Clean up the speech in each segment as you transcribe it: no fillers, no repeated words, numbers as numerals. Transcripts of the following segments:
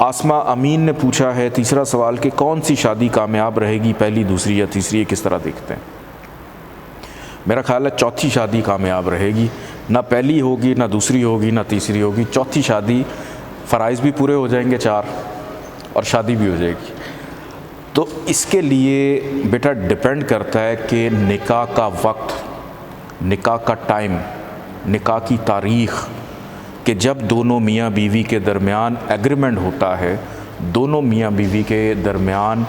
آسما امین نے پوچھا ہے تیسرا سوال کہ کون سی شادی کامیاب رہے گی، پہلی، دوسری یا تیسری، یہ کس طرح دیکھتے ہیں؟ میرا خیال ہے چوتھی شادی کامیاب رہے گی، نہ پہلی ہوگی نہ دوسری ہوگی نہ تیسری ہوگی، چوتھی شادی فرائض بھی پورے ہو جائیں گے 4 اور شادی بھی ہو جائے گی۔ تو اس کے لیے بیٹا ڈیپینڈ کرتا ہے کہ نکاح کا وقت، نکاح کا ٹائم، نکاح کی تاریخ، کہ جب دونوں میاں بیوی کے درمیان ایگریمنٹ ہوتا ہے، دونوں میاں بیوی کے درمیان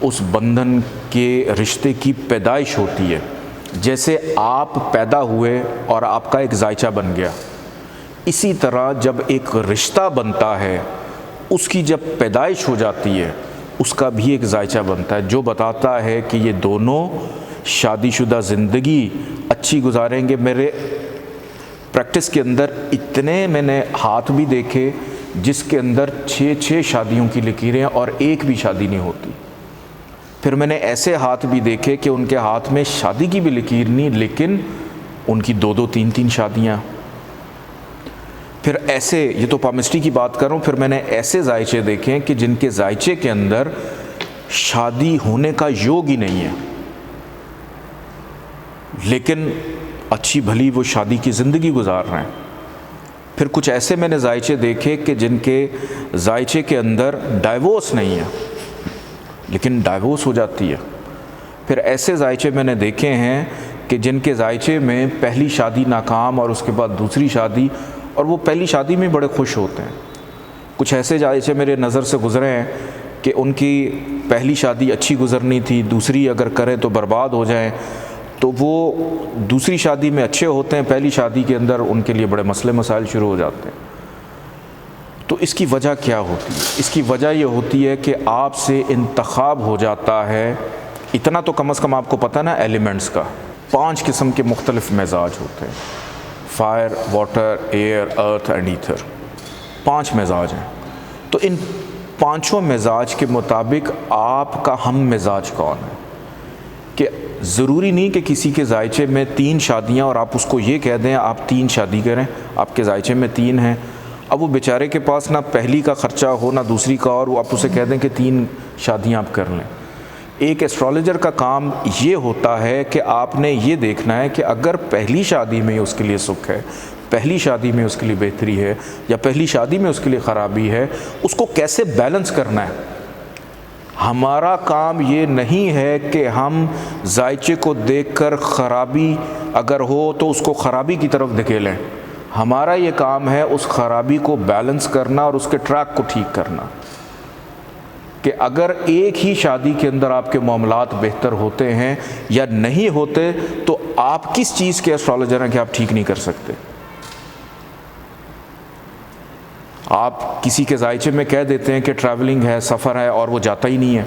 اس بندھن کے رشتے کی پیدائش ہوتی ہے۔ جیسے آپ پیدا ہوئے اور آپ کا ایک ذائچہ بن گیا، اسی طرح جب ایک رشتہ بنتا ہے، اس کی جب پیدائش ہو جاتی ہے، اس کا بھی ایک ذائچہ بنتا ہے جو بتاتا ہے کہ یہ دونوں شادی شدہ زندگی اچھی گزاریں گے۔ میرے پریکٹس کے اندر اتنے میں نے ہاتھ بھی دیکھے جس کے اندر 6 شادیوں کی لکیریں اور ایک بھی شادی نہیں ہوتی۔ پھر میں نے ایسے ہاتھ بھی دیکھے کہ ان کے ہاتھ میں شادی کی بھی لکیر نہیں، لیکن ان کی 2 3 شادیاں۔ پھر ایسے، یہ تو پامسٹری کی بات کر رہا ہوں، پھر میں نے ایسے ذائچے دیکھے کہ جن کے ذائچے کے اندر شادی ہونے کا یوگ ہی نہیں ہے، لیکن اچھی بھلی وہ شادی کی زندگی گزار رہے ہیں۔ پھر کچھ ایسے میں نے ذائچے دیکھے کہ جن کے ذائچے کے اندر ڈائیورس نہیں ہے، لیکن ڈائیورس ہو جاتی ہے۔ پھر ایسے ذائچے میں نے دیکھے ہیں کہ جن کے ذائچے میں پہلی شادی ناکام اور اس کے بعد دوسری شادی، اور وہ پہلی شادی میں بڑے خوش ہوتے ہیں۔ کچھ ایسے ذائچے میرے نظر سے گزرے ہیں کہ ان کی پہلی شادی اچھی گزرنی تھی، دوسری اگر کریں تو برباد ہو جائیں، تو وہ دوسری شادی میں اچھے ہوتے ہیں، پہلی شادی کے اندر ان کے لیے بڑے مسئلے مسائل شروع ہو جاتے ہیں۔ تو اس کی وجہ کیا ہوتی ہے؟ اس کی وجہ یہ ہوتی ہے کہ آپ سے انتخاب ہو جاتا ہے، اتنا تو کم از کم آپ کو پتہ نا ایلیمنٹس کا، 5 قسم کے مختلف مزاج ہوتے ہیں، fire, water, air, earth and ether, 5 مزاج ہیں۔ تو ان 5 مزاج کے مطابق آپ کا ہم مزاج کون ہے؟ کہ ضروری نہیں کہ کسی کے ذائچے میں 3 شادیاں اور آپ اس کو یہ کہہ دیں آپ 3 شادی کریں، آپ کے ذائچے میں 3 ہیں، اب وہ بیچارے کے پاس نہ پہلی کا خرچہ ہو نہ دوسری کا، اور وہ آپ اسے کہہ دیں کہ 3 شادیاں آپ کر لیں۔ ایک ایسٹرالوجر کا کام یہ ہوتا ہے کہ آپ نے یہ دیکھنا ہے کہ اگر پہلی شادی میں اس کے لیے سکھ ہے، پہلی شادی میں اس کے لیے بہتری ہے، یا پہلی شادی میں اس کے لیے خرابی ہے، اس کو کیسے بیلنس کرنا ہے۔ ہمارا کام یہ نہیں ہے کہ ہم ذائچے کو دیکھ کر خرابی اگر ہو تو اس کو خرابی کی طرف دھکیلیں، ہمارا یہ کام ہے اس خرابی کو بیلنس کرنا اور اس کے ٹریک کو ٹھیک کرنا، کہ اگر ایک ہی شادی کے اندر آپ کے معاملات بہتر ہوتے ہیں یا نہیں ہوتے تو آپ کس چیز کے ایسٹرالوجر ہیں کہ آپ ٹھیک نہیں کر سکتے؟ آپ کسی کے ذائچے میں کہہ دیتے ہیں کہ ٹریولنگ ہے، سفر ہے، اور وہ جاتا ہی نہیں ہے۔